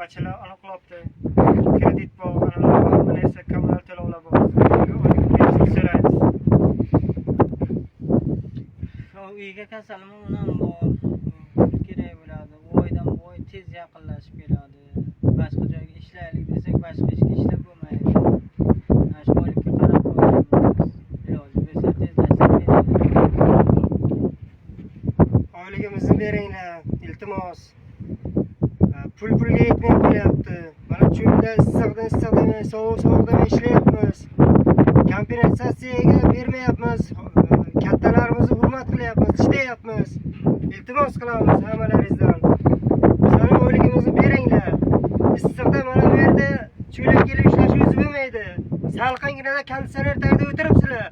Bachalar aniqlabdi. Kredit bor, hamma narsa kommunal to'lovlar bor. So'raymiz. Uyga kasalmi unam bor. Kerak bo'ladi. Oydan oy tez yaqinlashib keladi. Boshqa joyga ishlaylik desak, boshqa ishga ishlab bo'lmaydi. Shu oylikka qarab qo'yamiz. Iloji bo'lsa tezlashib kerak. Oyligimizni beringlar, iltimos. Pulga yetmay qolyapti. Mana chunda issiq demay, sovuq demay ishlayapmiz. Kompensatsiyaga bermayapmiz. Kattalarimizni hurmat qilyapmiz, ishlayapmiz. Iltimos qilamiz hammalaringizdan. Bizning oyligimizni beringlar. Issiqda mana bu yerda cho'lak kelib ishlashimiz bo'lmaydi. Salqinginada konditsioner tagida o'tiribsizlar.